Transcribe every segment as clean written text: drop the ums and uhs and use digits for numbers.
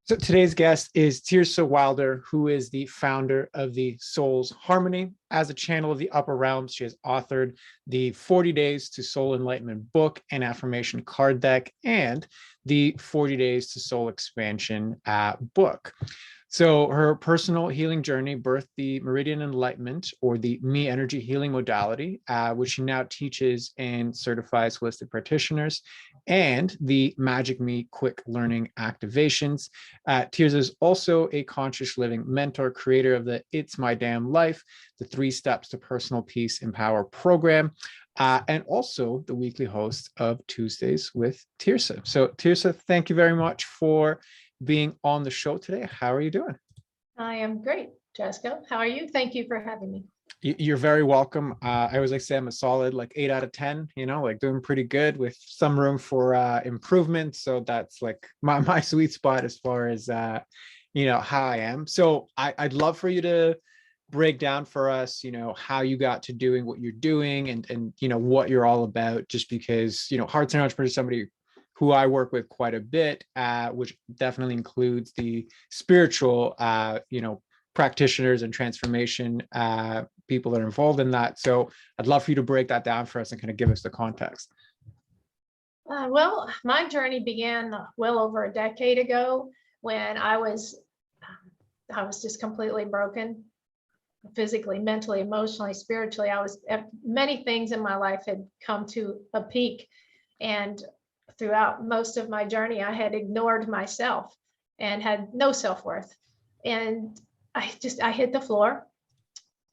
So today's guest is Tearhsa Wilder, who is the founder of the Soul's Harmony. As a channel of the upper realms, she has authored the 40 Days to Soul Enlightenment book and Affirmation Card Deck and the 40 Days to Soul Expansion book. So her personal healing journey birthed the Meridian Enlightenment, or the Me Energy Healing modality, which she now teaches and certifies holistic practitioners, and the Magic Me Quick Learning Activations. Tearhsa is also a conscious living mentor, creator of the It's My Damn Life, the 3 Steps to Personal Peace and Power program, and also the weekly host of Tuesdays with Tearhsa. So Tearhsa, thank you very much for being on the show today. How are you doing? I am great, Jessica. How are you? Thank you for having me. You're very welcome. I always like to say I'm a solid 8 out of 10, doing pretty good with some room for improvement. So that's like my sweet spot as far as how I am. So I'd love for you to break down for us, how you got to doing what you're doing and what you're all about, just because, Hearts and Entrepreneurs is somebody who I work with quite a bit, which definitely includes the spiritual, practitioners and transformation people that are involved in that. So I'd love for you to break that down for us and kind of give us the context. Well, my journey began well over a decade ago when I was just completely broken, physically, mentally, emotionally, spiritually. Many things in my life had come to a peak, and throughout most of my journey, I had ignored myself and had no self-worth. And I hit the floor,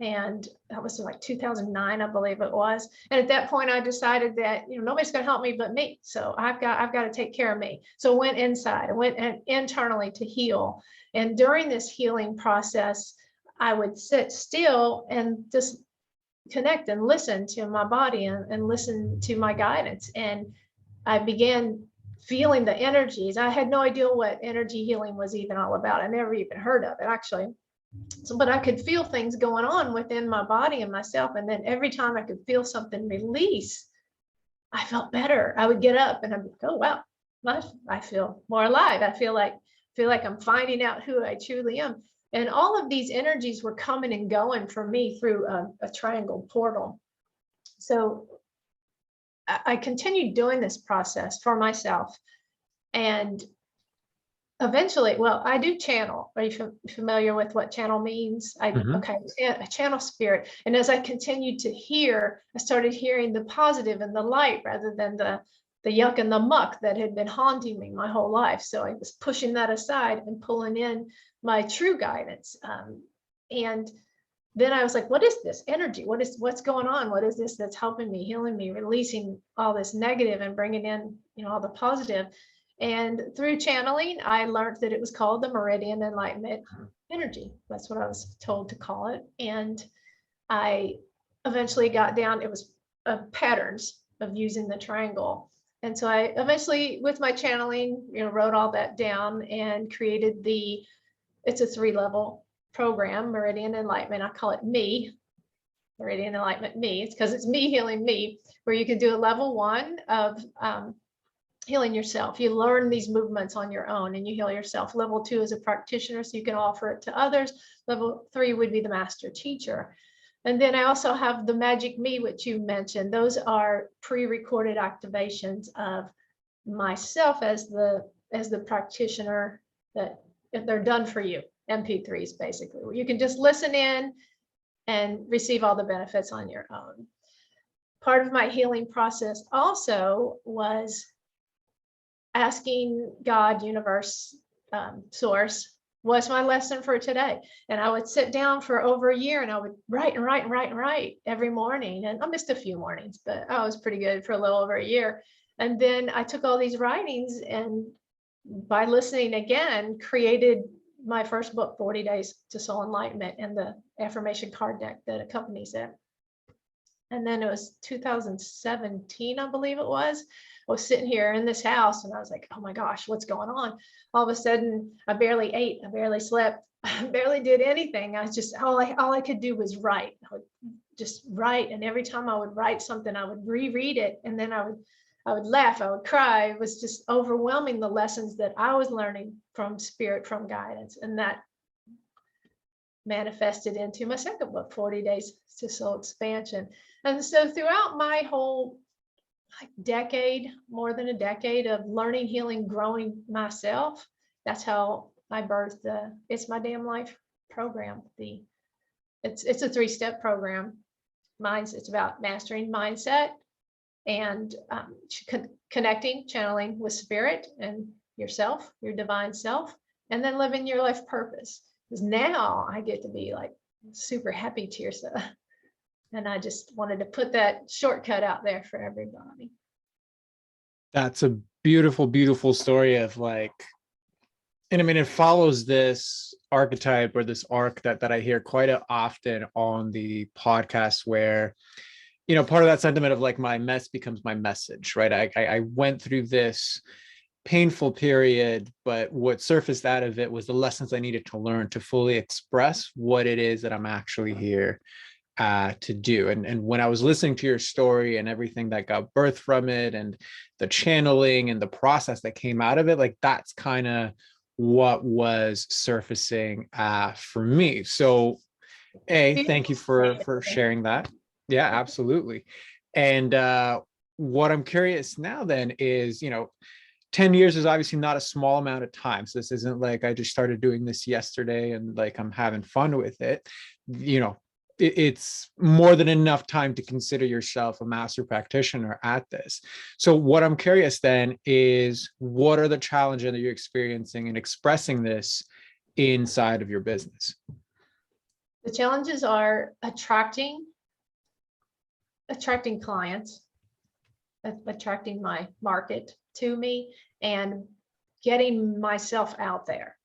and that was like 2009, I believe it was. And at that point, I decided that nobody's going to help me but me. So I've got to take care of me. So I went inside. I went internally to heal. And during this healing process, I would sit still and just connect and listen to my body and listen to my guidance. And I began feeling the energies. I had no idea what energy healing was even all about. I never even heard of it, actually. So, but I could feel things going on within my body and myself. And then every time I could feel something release, I felt better. I would get up and I'd be like, oh, wow, I feel more alive. I feel like I'm finding out who I truly am. And all of these energies were coming and going for me through a triangle portal. So I continued doing this process for myself. And eventually, well, I do channel. Are you familiar with what channel means? Okay, a channel spirit. And as I continued to hear, I started hearing the positive and the light rather than the yuck and the muck that had been haunting me my whole life. So I was pushing that aside and pulling in my true guidance. And then I was like, what is this energy? What's going on? What is this that's helping me, healing me, releasing all this negative and bringing in, all the positive? And through channeling, I learned that it was called the Meridian Enlightenment energy. That's what I was told to call it. And I eventually got down, it was patterns of using the triangle. And so I eventually, with my channeling, wrote all that down and created it's a 3-level program, Meridian Enlightenment. I call it Me, Meridian Enlightenment Me. It's because it's me healing me, where you can do a level 1 of healing yourself. You learn these movements on your own and you heal yourself. Level 2 is a practitioner, so you can offer it to others. Level 3 would be the master teacher. And then I also have the Magic Me, which you mentioned. Those are pre-recorded activations of myself as the practitioner, that if they're done for you. MP3s, basically, where you can just listen in and receive all the benefits on your own. Part of my healing process also was asking God, universe, source, what's my lesson for today? And I would sit down for over a year and I would write every morning. And I missed a few mornings, but I was pretty good for a little over a year. And then I took all these writings and by listening again, created my first book, 40 Days to Soul Enlightenment, and the Affirmation Card Deck that accompanies it. And then it was 2017, I believe it was. I was sitting here in this house and I was like, oh my gosh, what's going on? All of a sudden, I barely ate, I barely slept, I barely did anything. I just, all I could do was write. I would just write. And every time I would write something, I would reread it. And then I I would laugh, I would cry. It was just overwhelming, the lessons that I was learning from spirit, from guidance. And that manifested into my second book, 40 Days to Soul Expansion. And so throughout my whole decade, more than a decade of learning, healing, growing myself, that's how I birthed the It's My Damn Life program. It's a 3-step program. It's about mastering mindset and connecting, channeling with spirit and yourself, your divine self, and then living your life purpose. Because now I get to be like super happy Tearhsa. And I just wanted to put that shortcut out there for everybody. That's a beautiful, beautiful story of like, and I mean, it follows this archetype or this arc that I hear quite often on the podcast where, you know, part of that sentiment of like my mess becomes my message, right? I went through this painful period, but what surfaced out of it was the lessons I needed to learn to fully express what it is that I'm actually here to do. And when I was listening to your story and everything that got birthed from it and the channeling and the process that came out of it, like that's kind of what was surfacing for me. So thank you for sharing that. Yeah, absolutely. And what I'm curious now then is, you know, 10 years is obviously not a small amount of time. So this isn't like I just started doing this yesterday and like I'm having fun with it. You know, it's more than enough time to consider yourself a master practitioner at this. So what I'm curious then is, what are the challenges that you're experiencing in expressing this inside of your business? The challenges are attracting clients, attracting my market to me, and getting myself out there.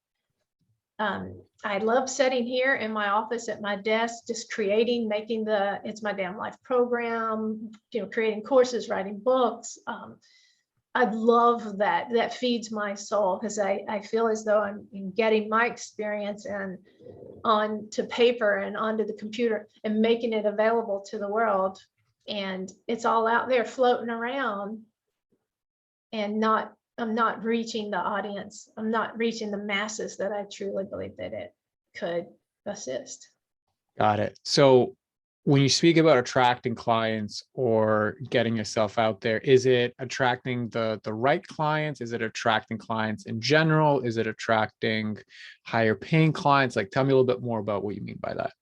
I love sitting here in my office at my desk, just creating, making the It's My Damn Life program, you know, creating courses, writing books. I love that. That feeds my soul, because I feel as though I'm getting my experience and onto paper and onto the computer and making it available to the world. And it's all out there floating around, and I'm not reaching the audience. I'm not reaching the masses that I truly believe that it could assist. Got it. So when you speak about attracting clients or getting yourself out there, is it attracting the right clients? Is it attracting clients in general? Is it attracting higher paying clients? Like, tell me a little bit more about what you mean by that.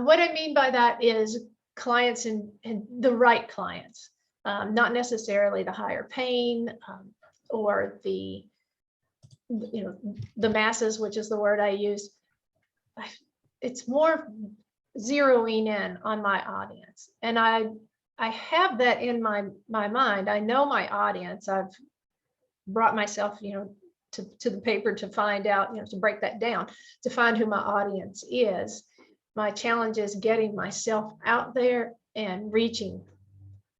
What I mean by that is clients and the right clients, not necessarily the higher paying or the, you know, the masses, which is the word I use. It's more zeroing in on my audience, and I have that in my mind. I know my audience. I've brought myself, you know, to the paper to find out, you know, to break that down, to find who my audience is. My challenge is getting myself out there and reaching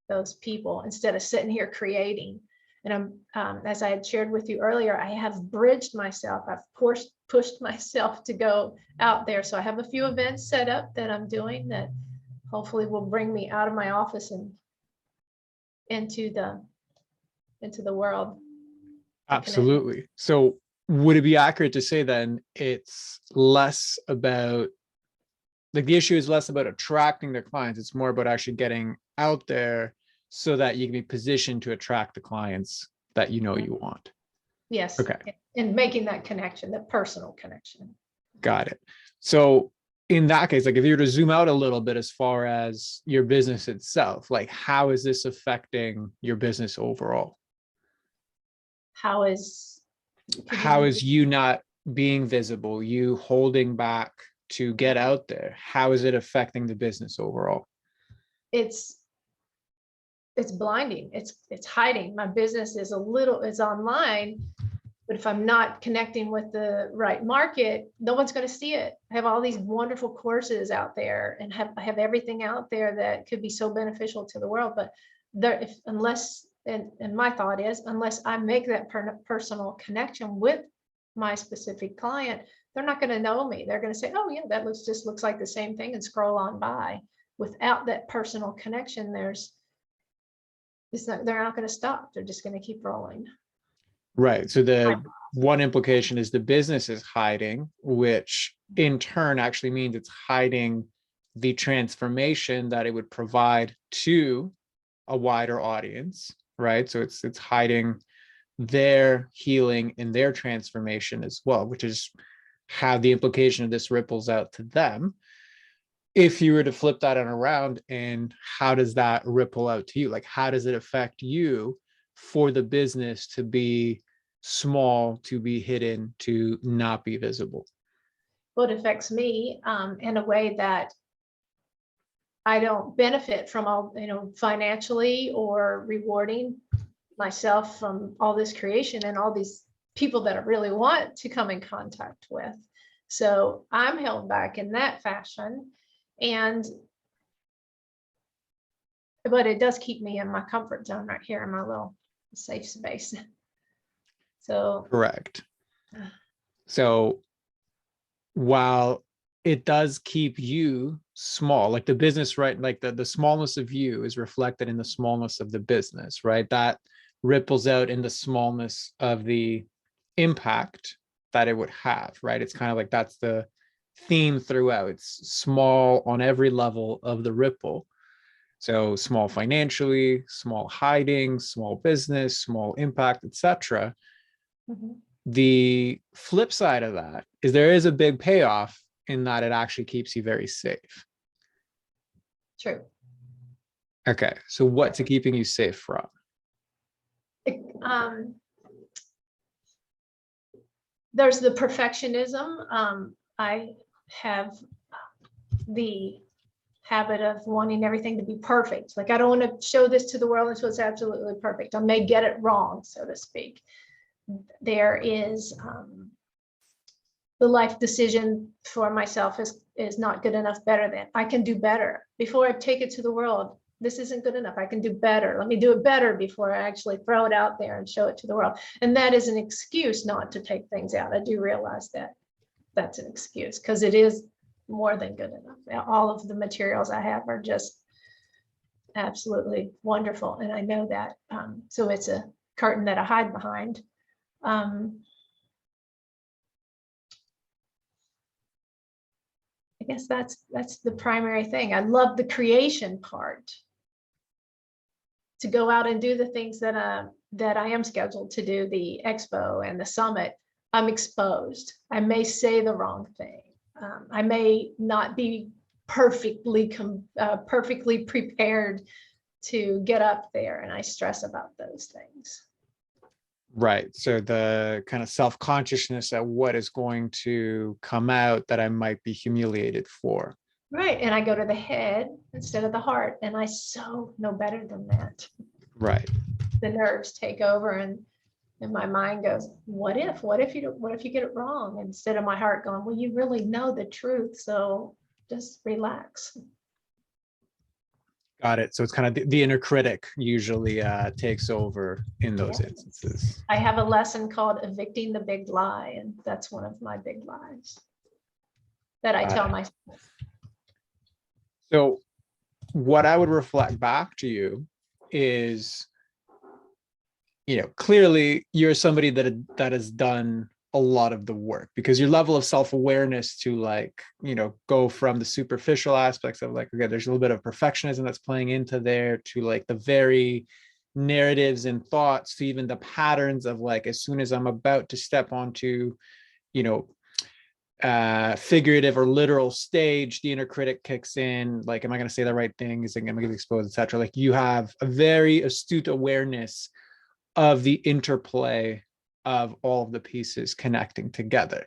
those people instead of sitting here creating. And I'm, as I had shared with you earlier, I have bridged myself. I've pushed myself to go out there. So I have a few events set up that I'm doing that hopefully will bring me out of my office and into the world. Absolutely. So would it be accurate to say then it's less about, like, the issue is less about attracting their clients, it's more about actually getting out there so that you can be positioned to attract the clients that you know you want? Yes. Okay. And making that connection, that personal connection. Got it. So in that case, like if you were to zoom out a little bit as far as your business itself, like how is this affecting your business overall? How is you not being visible, you holding back to get out there? How is it affecting the business overall? It's blinding. It's hiding. My business is it's online, but if I'm not connecting with the right market, no one's going to see it. I have all these wonderful courses out there, and I have everything out there that could be so beneficial to the world. But unless my thought is, unless I make that personal connection with my specific client, they're not going to know me. They're going to say, "Oh yeah, that just looks like the same thing," and scroll on by. Without that personal connection, they're not going to stop. They're just going to keep rolling. Right. So the one implication is the business is hiding, which in turn actually means it's hiding the transformation that it would provide to a wider audience, right? So it's hiding their healing and their transformation as well, which is how the implication of this ripples out to them. If you were to flip that around, and how does that ripple out to you? Like, how does it affect you for the business to be small, to be hidden, to not be visible? Well, it affects me in a way that I don't benefit from all, financially or rewarding myself from all this creation and all these people that I really want to come in contact with. So I'm held back in that fashion. But it does keep me in my comfort zone right here in my little safe space. So Correct. So while it does keep you small, like the business, right? Like the smallness of you is reflected in the smallness of the business, right? That ripples out in the smallness of the impact that it would have, right? It's kind of like that's the theme throughout. It's small on every level of the ripple. So small financially, small hiding, small business, small impact, etc. mhm, The flip side of that is there is a big payoff in that it actually keeps you very safe. true. Okay, so what's it keeping you safe from? Um, there's the perfectionism. I have the habit of wanting everything to be perfect. Like I don't want to show this to the world until it's absolutely perfect. I may get it wrong, so to speak. There is the life decision for myself is not good enough, better than. I can do better. Before I take it to the world, this isn't good enough. I can do better. Let me do it better before I actually throw it out there and show it to the world. And that is an excuse not to take things out. I do realize that that's an excuse because it is more than good enough. All of the materials I have are just absolutely wonderful. And I know that. So it's a curtain that I hide behind. I guess that's the primary thing. I love the creation part. To go out and do the things that I am scheduled to do, the expo and the summit, I'm exposed. I may say the wrong thing. I may not be perfectly prepared to get up there, and I stress about those things. Right. So the kind of self-consciousness at what is going to come out that I might be humiliated for. Right. And I go to the head instead of the heart, and I so know better than that. Right. The nerves take over, and my mind goes, what if you get it wrong? Instead of my heart going, well, you really know the truth, so just relax. Got it. So it's kind of the inner critic usually takes over in those instances. I have a lesson called evicting the big lie, and that's one of my big lies that I tell myself. So what I would reflect back to you is, clearly you're somebody that has done a lot of the work, because your level of self-awareness to go from the superficial aspects of okay, there's a little bit of perfectionism that's playing into there, to the very narratives and thoughts, to even the patterns of as soon as I'm about to step onto figurative or literal stage, the inner critic kicks in, am I going to say the right thing, is it going to get exposed, etc. You have a very astute awareness of the interplay of all of the pieces connecting together.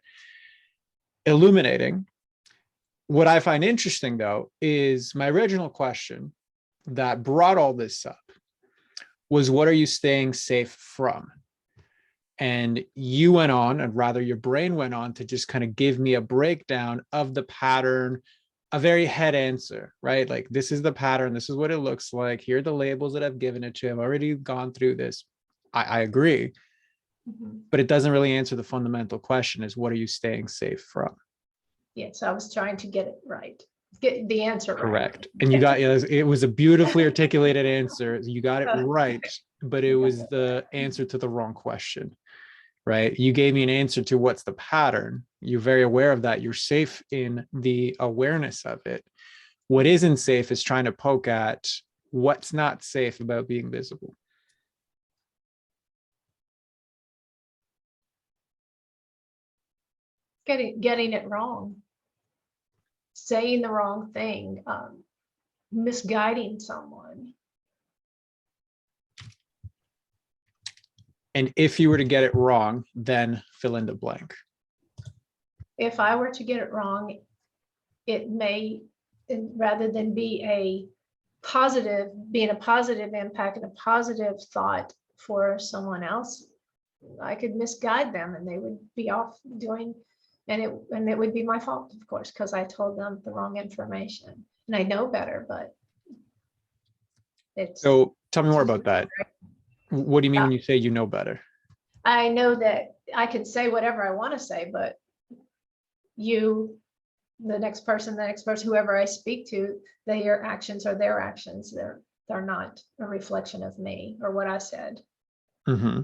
Illuminating. What I find interesting, though, is my original question that brought all this up was, what are you staying safe from? And you went on, and rather your brain went on to just kind of give me a breakdown of the pattern, a very head answer, right? This is the pattern. This is what it looks like. Here are the labels that I've given it to. I've already gone through this. I agree. Mm-hmm. But it doesn't really answer the fundamental question, is what are you staying safe from? Yes, I was trying to get it right. get the answer right. Correct. And you got, it was a beautifully articulated answer. You got it right, but it was the answer to the wrong question, right? You gave me an answer to what's the pattern. You're very aware of that. You're safe in the awareness of it. What isn't safe is trying to poke at what's not safe about being visible. Getting it wrong, saying the wrong thing, misguiding someone. And if you were to get it wrong, then fill in the blank. If I were to get it wrong, it may, rather than being a positive impact and a positive thought for someone else, I could misguide them and they would be off doing, and it would be my fault, of course, because I told them the wrong information. And I know better, but it's. So tell me more about that. What do you mean when you say you know better? I know that I can say whatever I want to say, but you, the next person, whoever I speak to, their actions are their actions. They're not a reflection of me or what I said. Mm-hmm.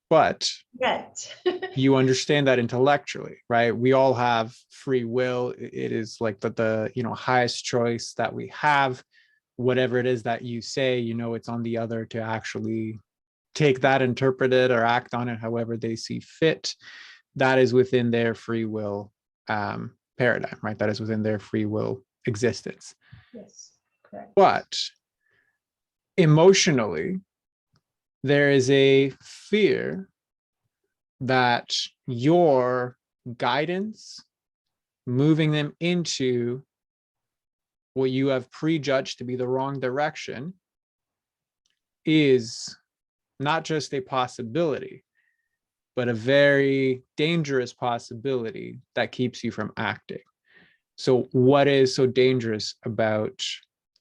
But Yet. you understand that intellectually, right? We all have free will. It is like the highest choice that we have. Whatever it is that you say, it's on the other to actually take that, interpret it, or act on it however they see fit. That is within their free will paradigm, right? That is within their free will existence. Yes, correct. But emotionally, there is a fear that your guidance, moving them into what you have prejudged to be the wrong direction, is not just a possibility, but a very dangerous possibility that keeps you from acting. So what is so dangerous about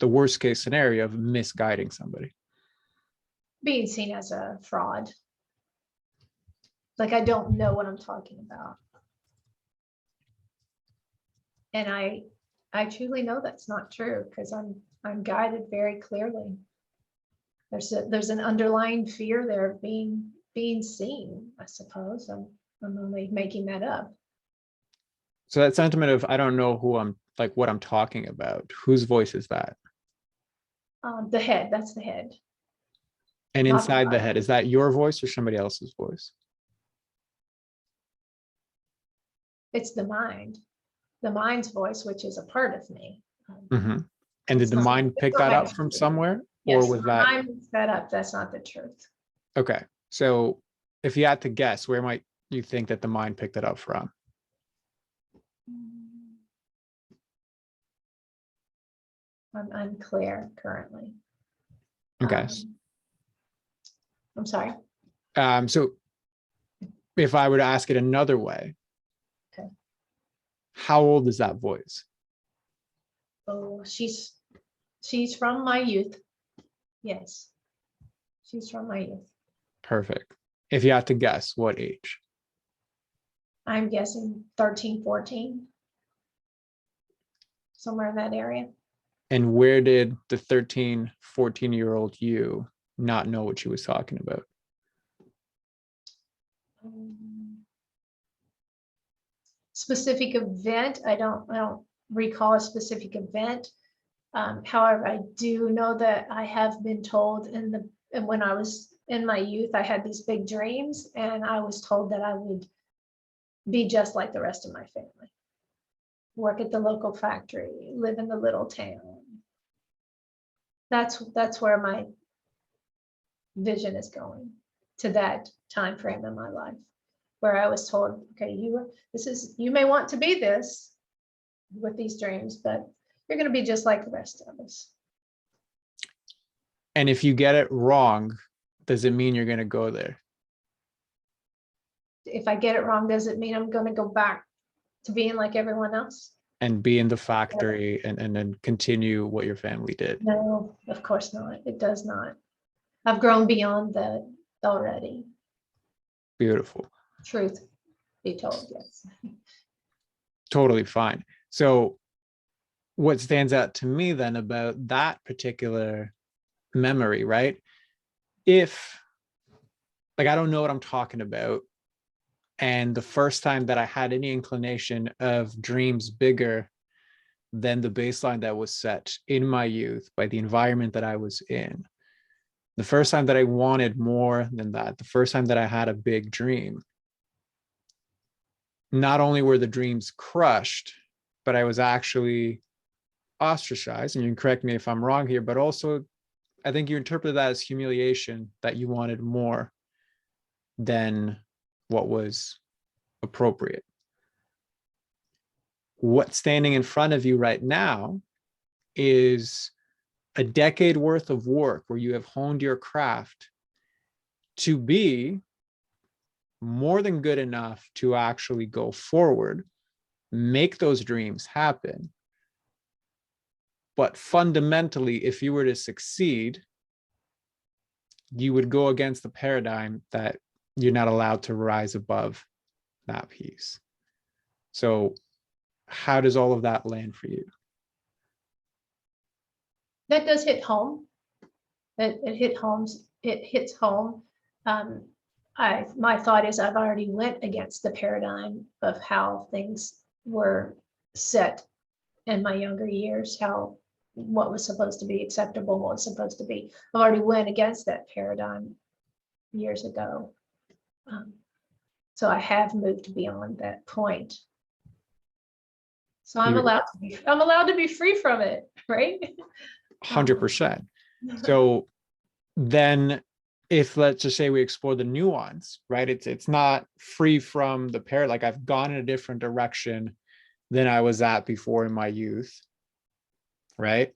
the worst case scenario of misguiding somebody? Being seen as a fraud. Like I don't know what I'm talking about. And I truly know that's not true because I'm guided very clearly. There's an underlying fear there of being seen, I suppose. I'm only making that up. So that sentiment of I don't know who I'm, like what I'm talking about, whose voice is that? The head, that's the head. And inside the head, is that your voice or somebody else's voice? It's the mind. The mind's voice, which is a part of me. Mm-hmm. And did the mind pick that up from somewhere? Yes, or was that mind picks that up? That's not the truth. okay? So if you had to guess, where might you think that the mind picked it up from? I'm unclear currently. Okay. I'm sorry. So if I were to ask it another way, Okay. How old is that voice? Oh, she's from my youth. Yes, she's from my youth. Perfect. If you had to guess, what age? I'm guessing 13, 14, somewhere in that area. And where did the 13, 14-year-old you not know what she was talking about? Specific event, I don't recall a specific event. However, I do know that I have been told and when I was in my youth, I had these big dreams, and I was told that I would be just like the rest of my family. Work at the local factory, live in the little town. That's where my vision is going, to that time frame in my life, where I was told, okay, you may want to be this with these dreams, but you're going to be just like the rest of us. And if you get it wrong, does it mean you're going to go there? If I get it wrong, does it mean I'm going to go back to being like everyone else? And be in the factory and then continue what your family did? No, of course not. It does not. I've grown beyond that already. Beautiful. Truth be told, yes. Totally fine. So what stands out to me then about that particular memory, right? If, like, I don't know what I'm talking about, and the first time that I had any inclination of dreams bigger than the baseline that was set in my youth by the environment that I was in, the first time that I wanted more than that, the first time that I had a big dream, not only were the dreams crushed, but I was actually ostracized. And you can correct me if I'm wrong here, but also I think you interpreted that as humiliation, that you wanted more than what was appropriate. What's standing in front of you right now is a decade worth of work where you have honed your craft to be more than good enough to actually go forward, make those dreams happen. But fundamentally, if you were to succeed, you would go against the paradigm that you're not allowed to rise above that piece. So how does all of that land for you? That does hit home. It hits home. My thought is I've already went against the paradigm of how things were set in my younger years, what was supposed to be acceptable, what was supposed to be. I've already went against that paradigm years ago. So I have moved beyond that point. So I'm allowed to be free from it, right? 100%. So then if, let's just say, we explore the nuance, right? It's not free from the paradigm. Like, I've gone in a different direction than I was at before in my youth, right?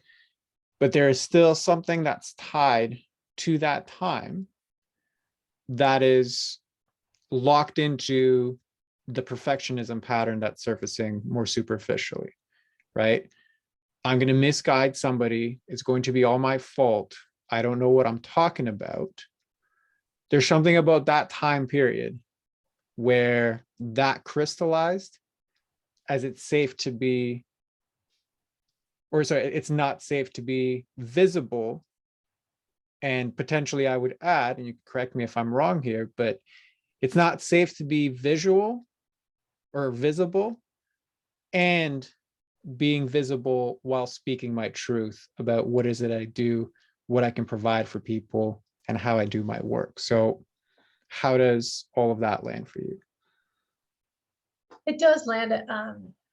But there is still something that's tied to that time that is locked into the perfectionism pattern that's surfacing more superficially, right? I'm going to misguide somebody. It's going to be all my fault. I don't know what I'm talking about. There's something about that time period where that crystallized as it's safe to be, or sorry, it's not safe to be visible. And potentially I would add, and you correct me if I'm wrong here, but it's not safe to be visual or visible and being visible while speaking my truth about what is it I do, what I can provide for people, and how I do my work. So how does all of that land for you? It does land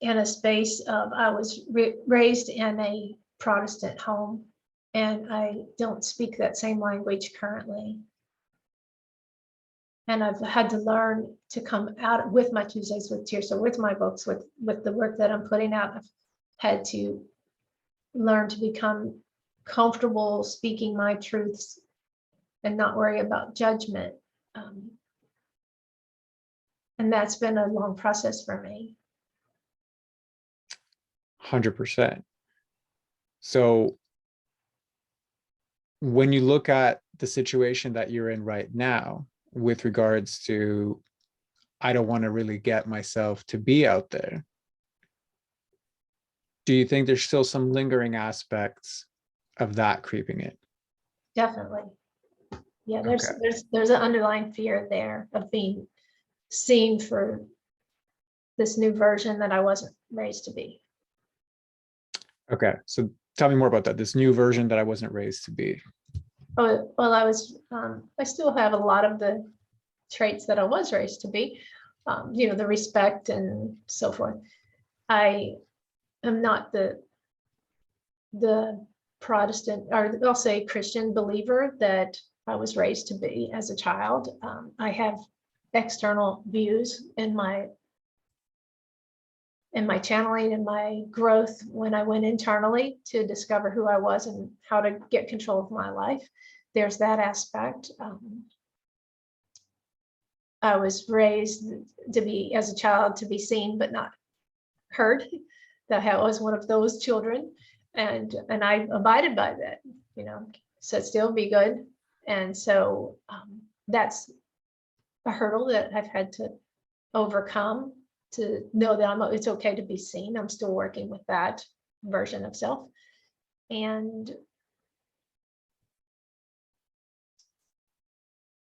in a space of, I was raised in a Protestant home, and I don't speak that same language currently. And I've had to learn to come out with my Tuesdays with Tearhsa, with my books, with the work that I'm putting out. I've had to learn to become comfortable speaking my truths and not worry about judgment. And that's been a long process for me. 100%. So when you look at the situation that you're in right now with regards to, I don't want to really get myself to be out there, do you think there's still some lingering aspects of that creeping in? Definitely. Yeah, Okay. there's an underlying fear there of being seen for this new version that I wasn't raised to be. Okay. So tell me more about that, this new version that I wasn't raised to be. Oh, well, I still have a lot of the traits that I was raised to be, the respect and so forth. I am not the Protestant, or I'll say Christian believer that I was raised to be as a child. I have external views in my channeling and my growth when I went internally to discover who I was and how to get control of my life. There's that aspect. I was raised to be, as a child, to be seen but not heard. That I was one of those children, and I abided by that. Sit still, be good, and so that's a hurdle that I've had to overcome, to know that it's okay to be seen. I'm still working with that. version of self. And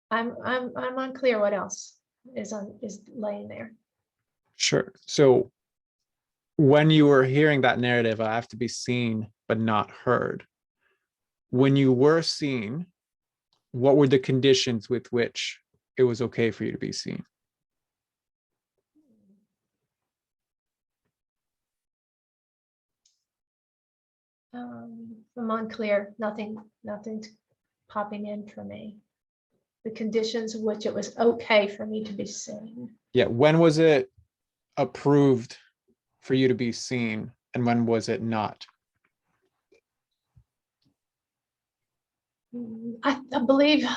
I'm unclear what else is laying there. Sure. So when you were hearing that narrative, I have to be seen but not heard. When you were seen, what were the conditions with which it was okay for you to be seen? I'm unclear. Nothing's popping in for me. The conditions in which it was okay for me to be seen. Yeah. When was it approved for you to be seen, and when was it not? I believe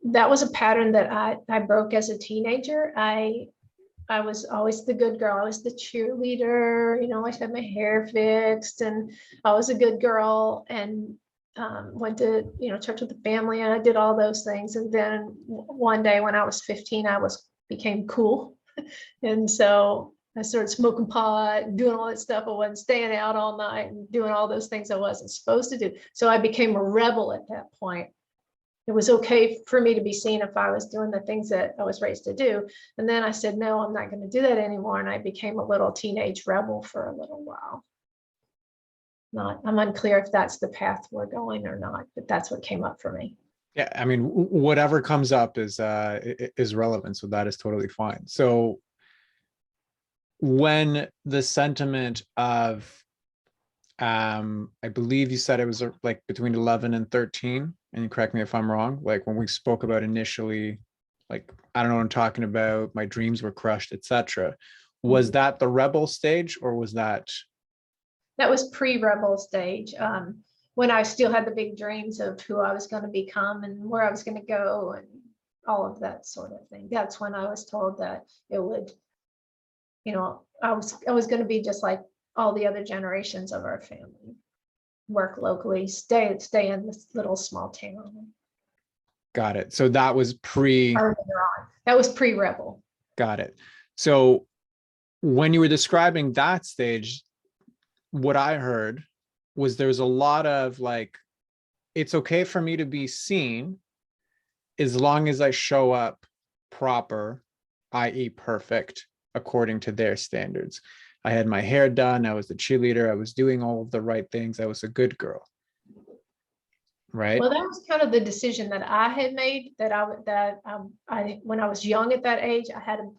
that was a pattern that I broke as a teenager. I was always the good girl. I was the cheerleader, I always had my hair fixed, and I was a good girl, and went to church with the family, and I did all those things. And then one day when I was 15, became cool, and so I started smoking pot and doing all that stuff. I wasn't staying out all night and doing all those things I wasn't supposed to do. So I became a rebel at that point. It was okay for me to be seen if I was doing the things that I was raised to do. And then I said, no, I'm not going to do that anymore. And I became a little teenage rebel for a little while. I'm unclear if that's the path we're going or not, but that's what came up for me. Yeah, I mean, whatever comes up is relevant, so that is totally fine. So when the sentiment of I believe you said it was like between 11 and 13, and you correct me if I'm wrong, like when we spoke about initially, like, I don't know what I'm talking about, my dreams were crushed, etc. Was that the rebel stage, or was that pre-rebel stage, when I still had the big dreams of who I was going to become and where I was going to go and all of that sort of thing. That's when I was told that it would, I was going to be just like all the other generations of our family, work locally, stay in this little small town. Got it? So that was That was pre-rebel. Got it. So when you were describing that stage, what I heard was there's a lot of like, it's okay for me to be seen as long as I show up proper, i.e. perfect, according to their standards. I had my hair done, I was the cheerleader, I was doing all of the right things, I was a good girl. Right? Well, that was kind of the decision that I had made, that I when I was young at that age, I had a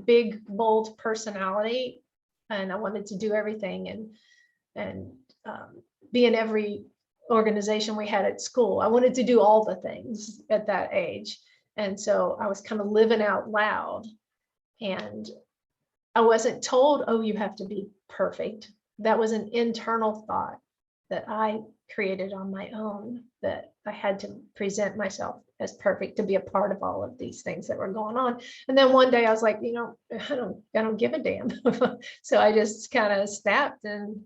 big, bold personality, and I wanted to do everything and be in every organization we had at school. I wanted to do all the things at that age. And so I was kind of living out loud, and I wasn't told, oh, you have to be perfect. That was an internal thought that I created on my own, that I had to present myself as perfect to be a part of all of these things that were going on. And then one day I was like, I don't give a damn. So I just kind of snapped and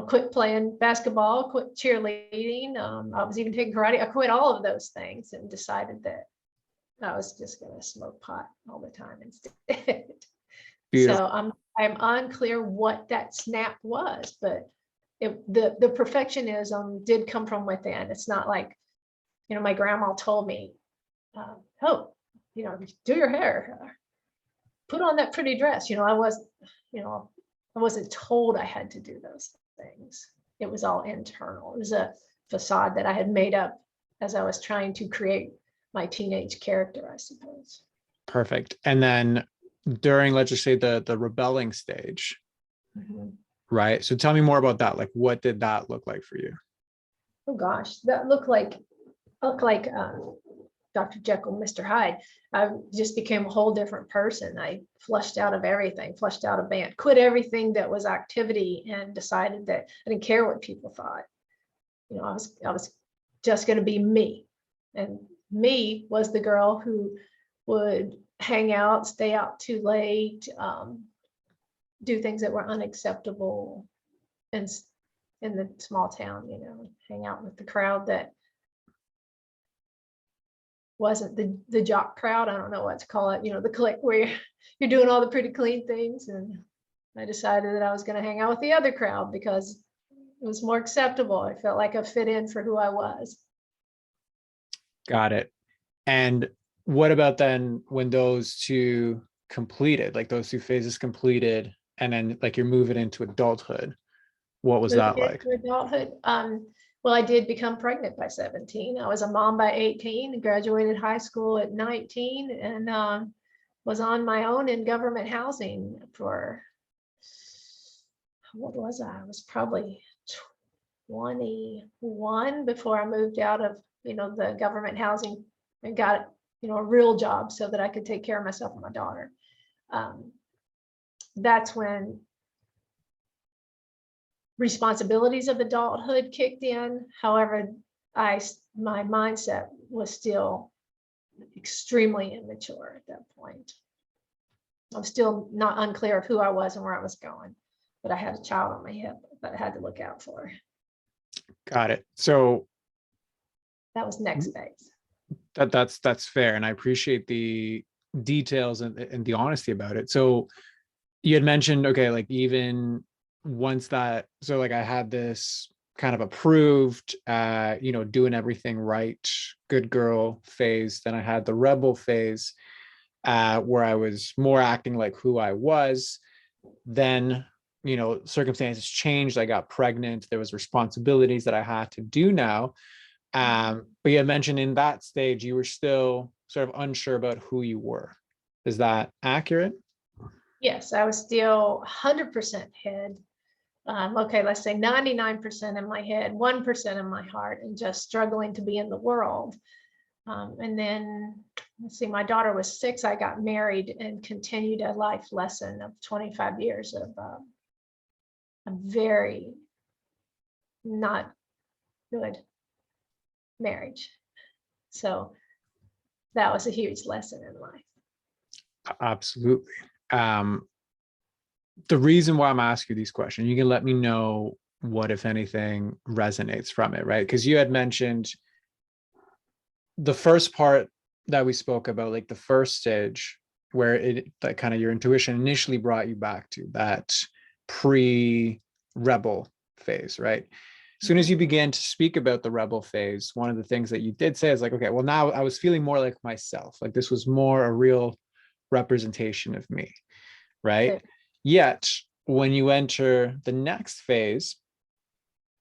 quit playing basketball, quit cheerleading. I was even taking karate. I quit all of those things and decided that I was just going to smoke pot all the time instead. Beautiful. So I'm unclear what that snap was, but the perfectionism did come from within. It's not like, my grandma told me, oh, do your hair, put on that pretty dress. I wasn't told I had to do those things. It was all internal. It was a facade that I had made up as I was trying to create my teenage character, I suppose. Perfect. And then during, let's just say, the rebelling stage, right? So tell me more about that. Like, what did that look like for you? Oh gosh, that looked like Dr. Jekyll, Mr. Hyde. I just became a whole different person. I flushed out of everything, flushed out of band, quit everything that was activity, and decided that I didn't care what people thought. I was just going to be me. And me was the girl who would hang out, stay out too late, do things that were unacceptable in the small town, hang out with the crowd that wasn't the jock crowd. I don't know what to call it, the clique where you're doing all the pretty clean things, and I decided that I was going to hang out with the other crowd because it was more acceptable. I felt like I fit in for who I was. Got it. And what about then when those two completed, like those two phases completed, and then like you're moving into adulthood? What was that like? Into adulthood. Well, I did become pregnant by 17. I was a mom by 18, graduated high school at 19, and was on my own in government housing for, what was I? I was probably 21 before I moved out of, the government housing and got, a real job so that I could take care of myself and my daughter. That's when responsibilities of adulthood kicked in. However, my mindset was still extremely immature at that point. I'm still not unclear of who I was and where I was going, but I had a child on my hip that I had to look out for. Got it. So that was next phase. That's fair, and I appreciate the details and the honesty about it. So you had mentioned, okay, like even once that, so like I had this kind of approved, doing everything right, good girl phase. Then I had the rebel phase, where I was more acting like who I was. Then, circumstances changed. I got pregnant. There was responsibilities that I had to do now. But you had mentioned in that stage, you were still sort of unsure about who you were. Is that accurate? Yes, I was still 100% head. Okay, let's say 99% in my head, 1% in my heart, and just struggling to be in the world. And then, let's see, my daughter was 6. I got married and continued a life lesson of 25 years of a very not good marriage. So that was a huge lesson in life. Absolutely. The reason why I'm asking you these questions, you can let me know what, if anything, resonates from it, right? Because you had mentioned the first part that we spoke about, like the first stage, where it, that kind of your intuition initially brought you back to that pre-rebel phase, right? As soon as you began to speak about the rebel phase, one of the things that you did say is like, okay, well, now I was feeling more like myself. Like this was more a real representation of me, right? Okay. Yet when you enter the next phase,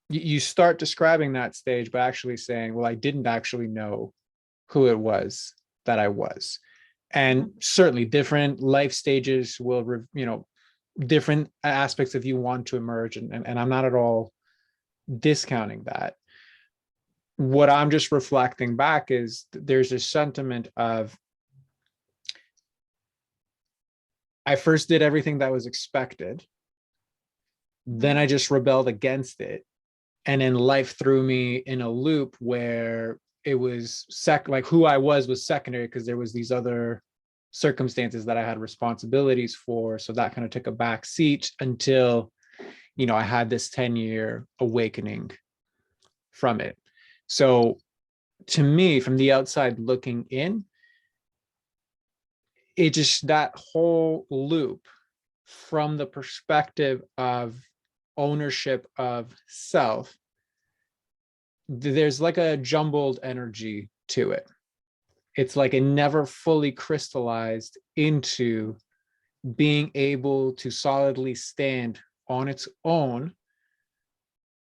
you start describing that stage by actually saying, well, I didn't actually know who it was that I was. And certainly different life stages will, different aspects of you want to emerge. And I'm not at all discounting that. What I'm just reflecting back is there's a sentiment of, I first did everything that was expected. Then I just rebelled against it. And then life threw me in a loop where it was like who I was secondary because there was these other circumstances that I had responsibilities for. So that kind of took a back seat until, I had this 10-year awakening from it. So to me, from the outside looking in, it just, that whole loop from the perspective of ownership of self, there's like a jumbled energy to it. It's like it never fully crystallized into being able to solidly stand on its own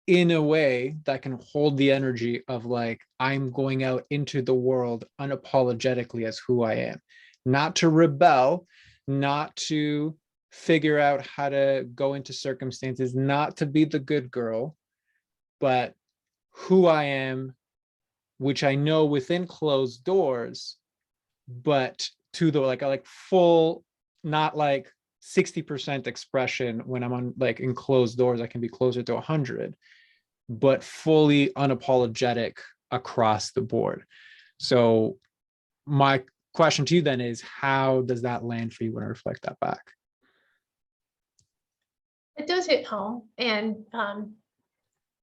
in a way that can hold the energy of like, I'm going out into the world unapologetically as who I am, not to rebel, not to figure out how to go into circumstances, not to be the good girl, but who I am, which I know within closed doors, but to the like full, not like 60% expression when I'm on like in closed doors, I can be closer to 100, but fully unapologetic across the board. So my question to you then is, how does that land for you when I reflect that back? It does hit home, and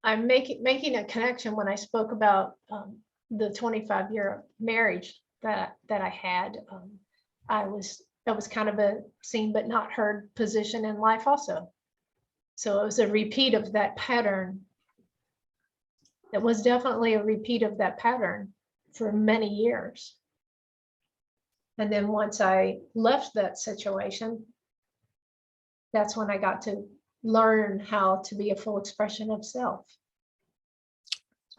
I'm making a connection when I spoke about the 25-year marriage that I had. I was that was kind of a seen but not heard position in life also. So it was a repeat of that pattern. It was definitely a repeat of that pattern for many years. And then once I left that situation, that's when I got to learn how to be a full expression of self.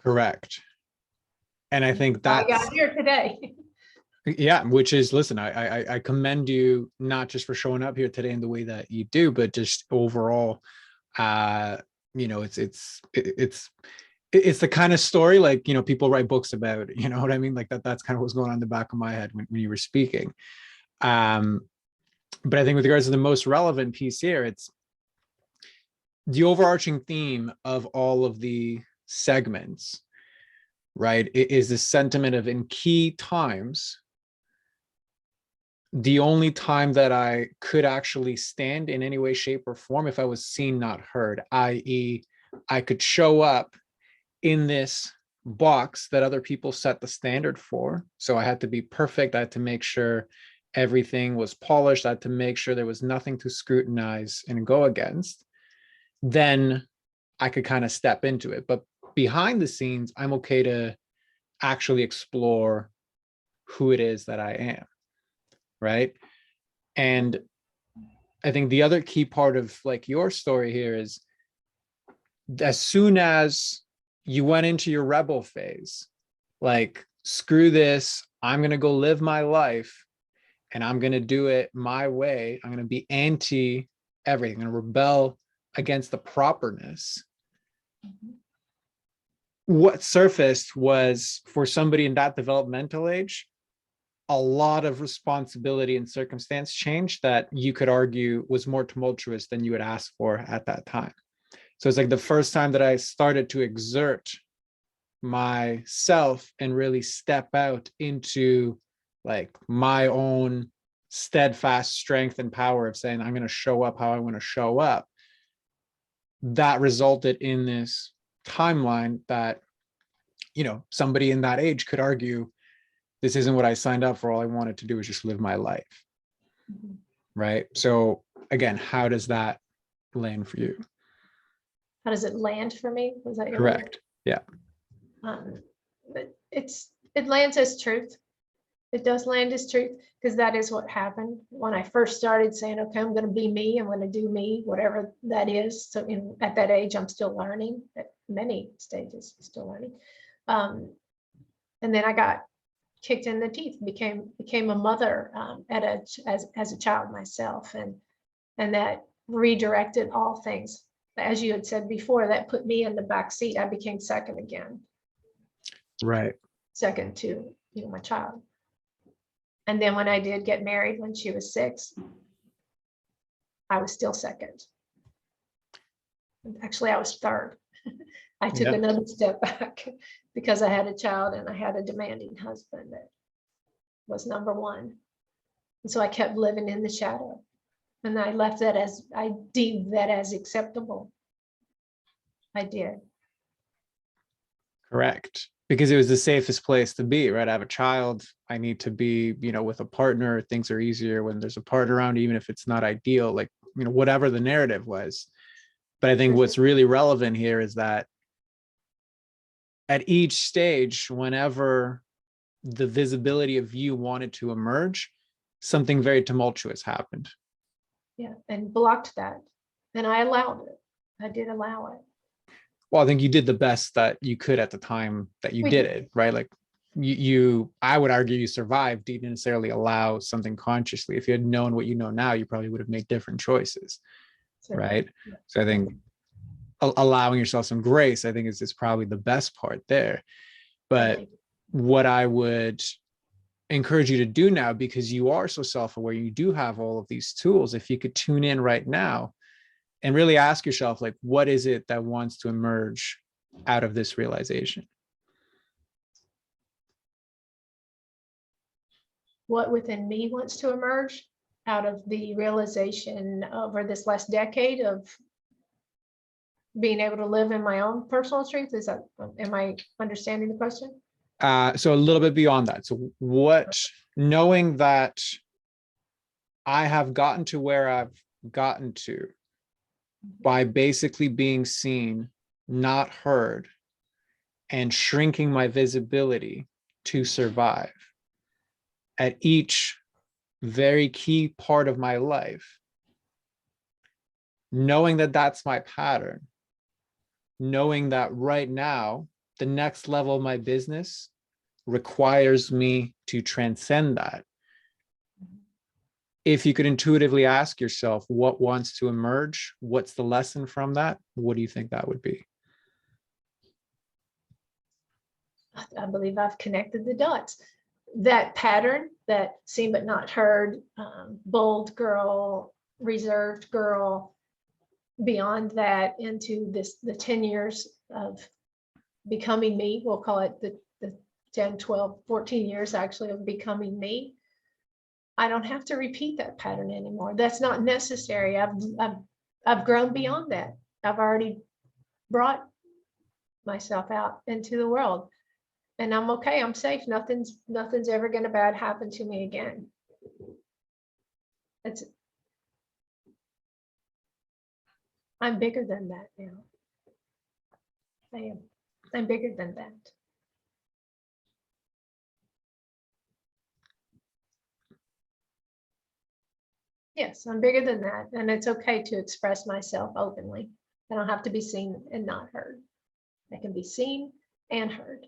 Correct. And I think I that's, got here today. yeah, which is, listen, I commend you not just for showing up here today in the way that you do, but just overall, you know, it's the kind of story, like, you know, people write books about, you know what I mean? Like that's kind of what's going on in the back of my head when you were speaking. But I think with regards to the most relevant piece here, it's the overarching theme of all of the segments, right? It is the sentiment of, in key times, the only time that I could actually stand in any way, shape, or form if I was seen, not heard, i.e., I could show up in this box that other people set the standard for. So I had to be perfect. I had to make sure everything was polished. I had to make sure there was nothing to scrutinize and go against. Then I could kind of step into it. But behind the scenes, I'm okay to actually explore who it is that I am. Right. And I think the other key part of like your story here is, as soon as you went into your rebel phase, like, screw this, I'm going to go live my life and I'm going to do it my way. I'm going to be anti everything and rebel against the properness. What surfaced was, for somebody in that developmental age, a lot of responsibility and circumstance change that you could argue was more tumultuous than you had asked for at that time. So it's like the first time that I started to exert myself and really step out into like my own steadfast strength and power of saying, I'm going to show up how I want to show up. That resulted in this timeline that, you know, somebody in that age could argue, this isn't what I signed up for. All I wanted to do was just live my life. Mhm. Right. So again, how does that land for you? How does it land for me? Was that your word? Correct. Yeah. But it lands as truth. It does land as truth, because that is what happened when I first started saying, okay, I'm going to be me. I'm going to do me, whatever that is. So at that age, I'm still learning. At many stages, still learning. And then I got kicked in the teeth, became a mother as a child myself, and that redirected all things. As you had said before, that put me in the back seat. I became second again. Right. Second to, you know, my child. And then when I did get married when she was 6, I was still second. Actually, I was third. I took another step back because I had a child and I had a demanding husband that was number 1. And so I kept living in the shadow. And I left that as, I deemed that as acceptable. I did. Correct. Because it was the safest place to be, right? I have a child. I need to be, you know, with a partner. Things are easier when there's a partner around, even if it's not ideal, like, you know, whatever the narrative was. But I think what's really relevant here is that at each stage, whenever the visibility of you wanted to emerge, something very tumultuous happened. Yeah, and blocked that. And I allowed it. I did allow it. Well, I think you did the best that you could at the time that you did it, right? Like I would argue you survived. You didn't necessarily allow something consciously. If you had known what you know now, you probably would have made different choices, right? Yeah. So I think allowing yourself some grace, I think is probably the best part there. But what I would encourage you to do now, because you are so self-aware, you do have all of these tools, if you could tune in right now and really ask yourself, like, what is it that wants to emerge out of this realization? What within me wants to emerge out of the realization over this last decade of being able to live in my own personal truth? Is that, am I understanding the question? So a little bit beyond that. So what, knowing that I have gotten to where I've gotten to by basically being seen, not heard, and shrinking my visibility to survive at each very key part of my life, knowing that that's my pattern, knowing that right now, the next level of my business requires me to transcend that. If you could intuitively ask yourself what wants to emerge, what's the lesson from that? What do you think that would be? I believe I've connected the dots. That pattern, that seen but not heard, bold girl, reserved girl, beyond that into the 10 years of becoming me, we'll call it the 10, 12, 14 years actually of becoming me. I don't have to repeat that pattern anymore. That's not necessary. I've grown beyond that. I've already brought myself out into the world, and I'm okay. I'm safe. Nothing's ever going to bad happen to me again. I'm bigger than that now. I am. I'm bigger than that. Yes, I'm bigger than that. And it's okay to express myself openly. I don't have to be seen and not heard. I can be seen and heard.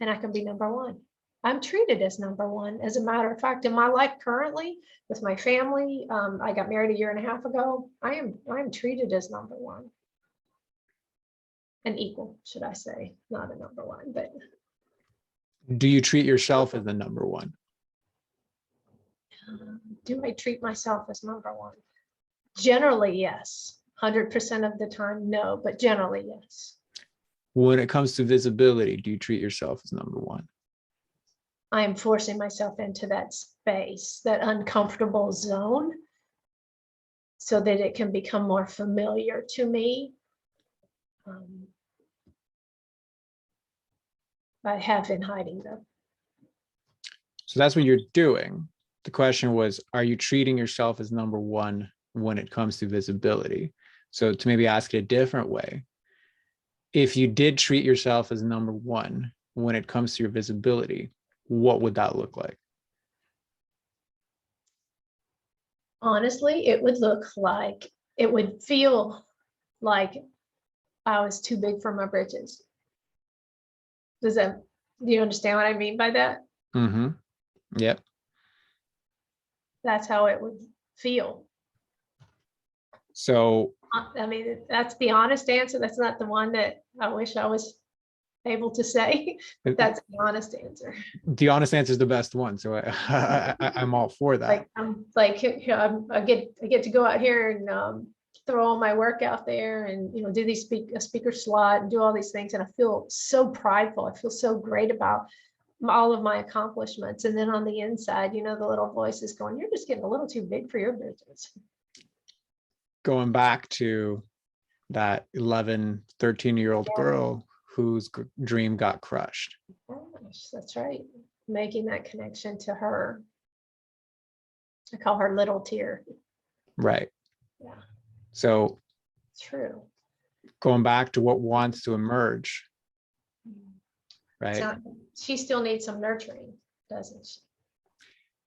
And I can be number one. I'm treated as number one. As a matter of fact, in my life currently, with my family, I got married 1.5 years ago. I am treated as number one. An equal, should I say, not a number one, but. Do you treat yourself as the number one? Do I treat myself as number one? Generally, yes. 100% of the time, no, but generally, yes. When it comes to visibility, do you treat yourself as number one? I am forcing myself into that space, that uncomfortable zone, so that it can become more familiar to me. I have been hiding them. So that's what you're doing. The question was, are you treating yourself as number one when it comes to visibility? So to maybe ask it a different way, if you did treat yourself as number one when it comes to your visibility, what would that look like? Honestly, it would feel like I was too big for my britches. Do you understand what I mean by that? Mm-hmm. Yep. That's how it would feel. So, I mean, that's the honest answer. That's not the one that I wish I was able to say. That's the honest answer. The honest answer is the best one. So I'm all for that. I get to go out here and throw all my work out there and do these a speaker slot and do all these things, and I feel so prideful. I feel so great about all of my accomplishments, and then on the inside, the little voice is going, "You're just getting a little too big for your business." Going back to that 11, 13-year-old girl whose dream got crushed. Gosh, that's right. Making that connection to her. I call her Little Tear. Right. Yeah. So true. Going back to what wants to emerge, right? So she still needs some nurturing, doesn't she?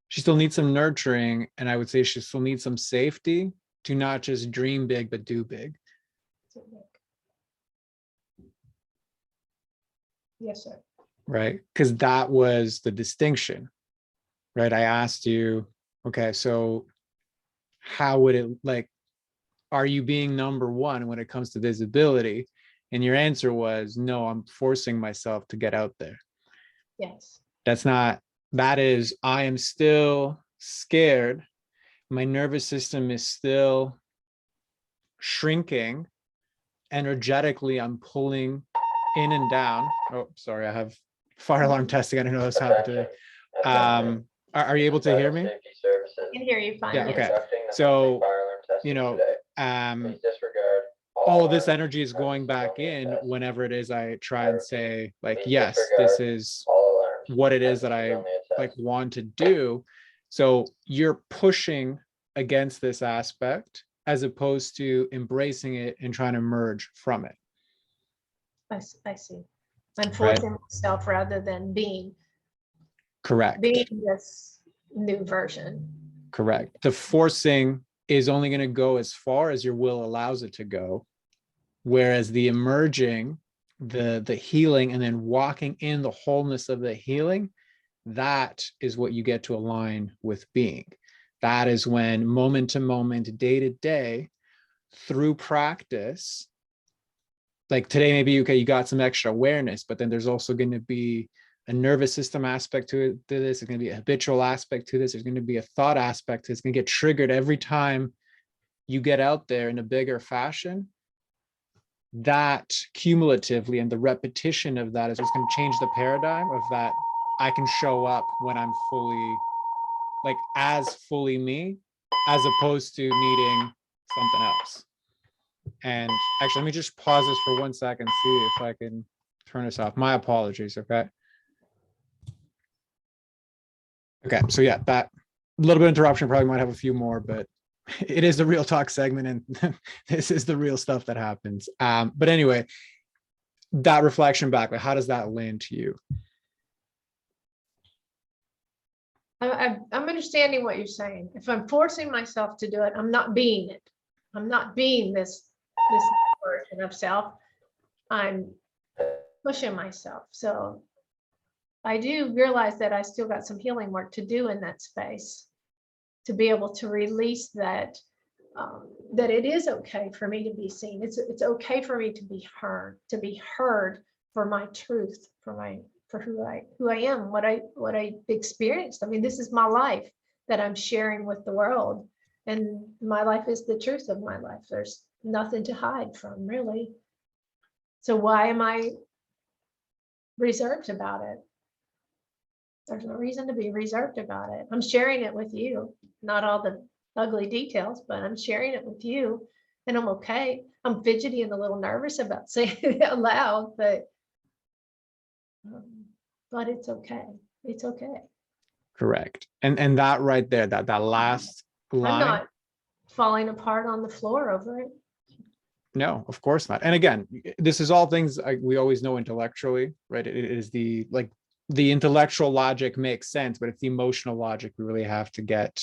She still needs some nurturing, and I would say she still needs some safety to not just dream big, but do big. Yes, sir. Right? Because that was the distinction, right? I asked you, okay, so how would it, like, are you being number one when it comes to visibility? And your answer was, no, I'm forcing myself to get out there. Yes. That is, I am still scared. My nervous system is still shrinking. Energetically, I'm pulling in and down. Oh, sorry, I have fire alarm testing. I don't know what's happened today. Are you able to hear me? I can hear you fine. Yeah, yes. okay. So, all of this energy is going back in whenever it is I try and say, like, yes, this is what it is that I want to do. So you're pushing against this aspect as opposed to embracing it and trying to emerge from it. I see. I'm Right? forcing myself rather than being Correct. this new version. Correct. The forcing is only going to go as far as your will allows it to go, whereas the emerging, the healing, and then walking in the wholeness of the healing, that is what you get to align with being. That is when moment to moment, day to day, through practice, like today, maybe you got some extra awareness, but then there's also going to be a nervous system aspect to this. There's going to be a habitual aspect to this. There's going to be a thought aspect. It's going to get triggered every time you get out there in a bigger fashion. That cumulatively and the repetition of that is what's going to change the paradigm of that. I can show up when I'm fully, like as fully me, as opposed to needing something else. And actually, let me just pause this for 1 second, see if I can turn this off. My apologies, okay? Okay, so yeah, that little bit of interruption, probably might have a few more, but it is the real talk segment and this is the real stuff that happens. But anyway, that reflection back, like how does that land to you? I'm understanding what you're saying. If I'm forcing myself to do it, I'm not being it. I'm not being this version of self. I'm pushing myself. So I do realize that I still got some healing work to do in that space to be able to release that, that it is okay for me to be seen. It's okay for me to be heard for my truth, for who I am, what I experienced. I mean, this is my life that I'm sharing with the world, and my life is the truth of my life. There's nothing to hide from, really. So why am I reserved about it? There's no reason to be reserved about it. I'm sharing it with you, not all the ugly details, but I'm sharing it with you, and I'm okay. I'm fidgety and a little nervous about saying it out loud, but it's okay. It's okay. Correct. And that right there, that last line. I'm not falling apart on the floor over it. No, of course not. And again, this is all things we always know intellectually, right? It is the intellectual logic makes sense, but it's the emotional logic we really have to get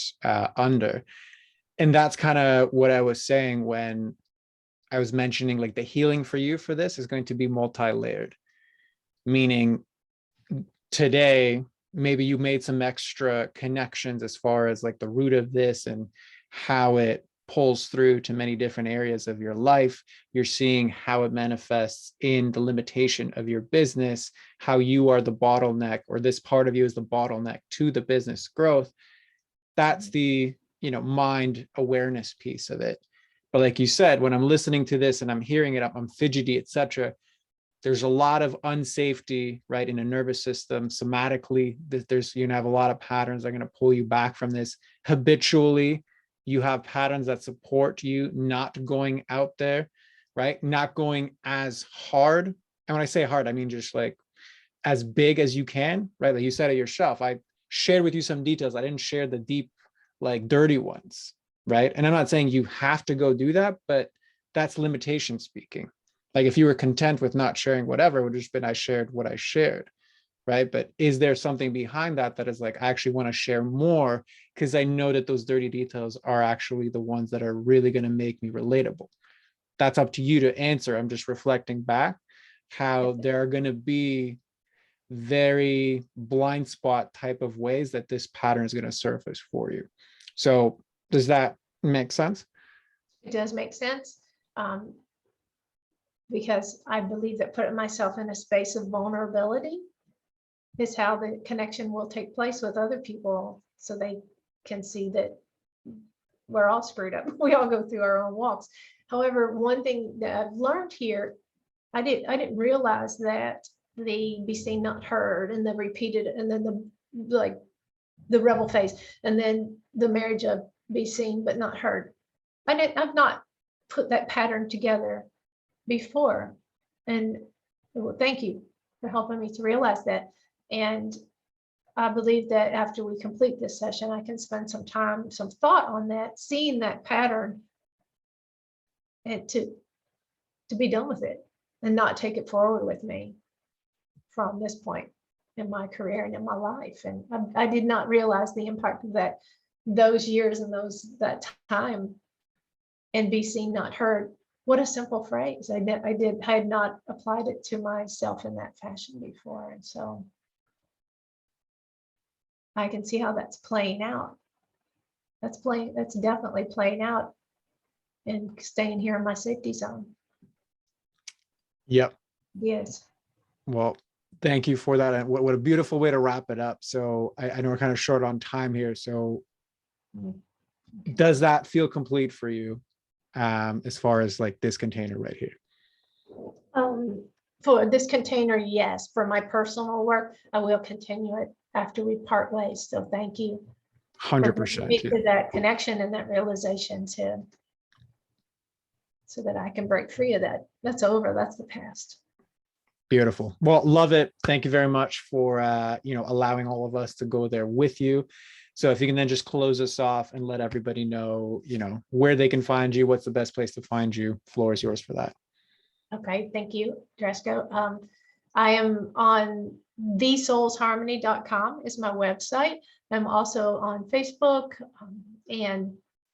under. And that's kind of what I was saying when I was mentioning, like, the healing for you for this is going to be multi-layered, meaning today, maybe you made some extra connections as far as like the root of this and how it pulls through to many different areas of your life. You're seeing how it manifests in the limitation of your business, how you are the bottleneck, or this part of you is the bottleneck to the business growth. That's the, mind awareness piece of it. But like you said, when I'm listening to this and I'm hearing it, I'm fidgety, etc., there's a lot of unsafety, right, in a nervous system. Somatically, there's, have a lot of patterns that are going to pull you back from this. Habitually, you have patterns that support you not going out there, right? Not going as hard. And when I say hard, I mean just like as big as you can, right? Like you said it yourself. I shared with you some details. I didn't share the deep, like dirty ones, right? And I'm not saying you have to go do that, but that's limitation speaking. Like if you were content with not sharing whatever, it would have just been I shared what I shared, right? But is there something behind that is like, I actually want to share more because I know that those dirty details are actually the ones that are really going to make me relatable. That's up to you to answer. I'm just reflecting back how there are going to be very blind spot type of ways that this pattern is going to surface for you. So does that make sense? It does make sense. Because I believe that putting myself in a space of vulnerability is how the connection will take place with other people, so they can see that we're all screwed up. We all go through our own walks. However, one thing that I've learned here, I didn't realize that the be seen not heard and the repeated, and then the rebel phase, and then the marriage of be seen but not heard. I've not put that pattern together before, and well, thank you for helping me to realize that. And I believe that after we complete this session, I can spend some time, some thought on that, seeing that pattern, and to be done with it and not take it forward with me from this point in my career and in my life. And I did not realize the impact of that, those years and that time, and be seen, not heard. What a simple phrase. I had not applied it to myself in that fashion before. And so I can see how that's playing out. That's definitely playing out and staying here in my safety zone. Yep. Yes. Well, thank you for that. And what a beautiful way to wrap it up. So I know we're kind of short on time here. So does that feel complete for you, as far as like this container right here? For this container, yes. For my personal work, I will continue it after we part ways. So thank you for bringing 100%. me Yeah. to that connection and that realization too, so that I can break free of that. That's over. That's the past. Beautiful. Well, love it. Thank you very much for allowing all of us to go there with you. So if you can then just close us off and let everybody know, where they can find you, what's the best place to find you. Floor is yours for that. Okay, thank you, Dresco. I am on thesoulsharmony.com is my website. I'm also on Facebook and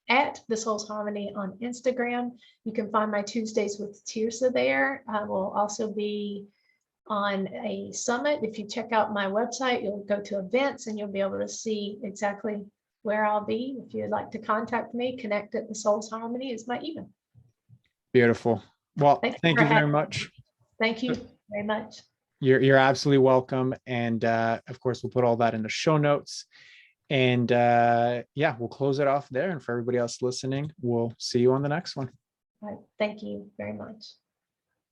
at The Soul's Harmony on Instagram. You can find my Tuesdays with Tearhsa there. I will also be on a summit. If you check out my website, you'll go to events and you'll be able to see exactly where I'll be. If you'd like to contact me, connect at The Soul's Harmony is my email. Beautiful. Well, thank you very having me. much. Thank you very much. You're absolutely welcome. And of course, we'll put all that in the show notes. And yeah, we'll close it off there. And for everybody else listening, we'll see you on the next one. All right. Thank you very much.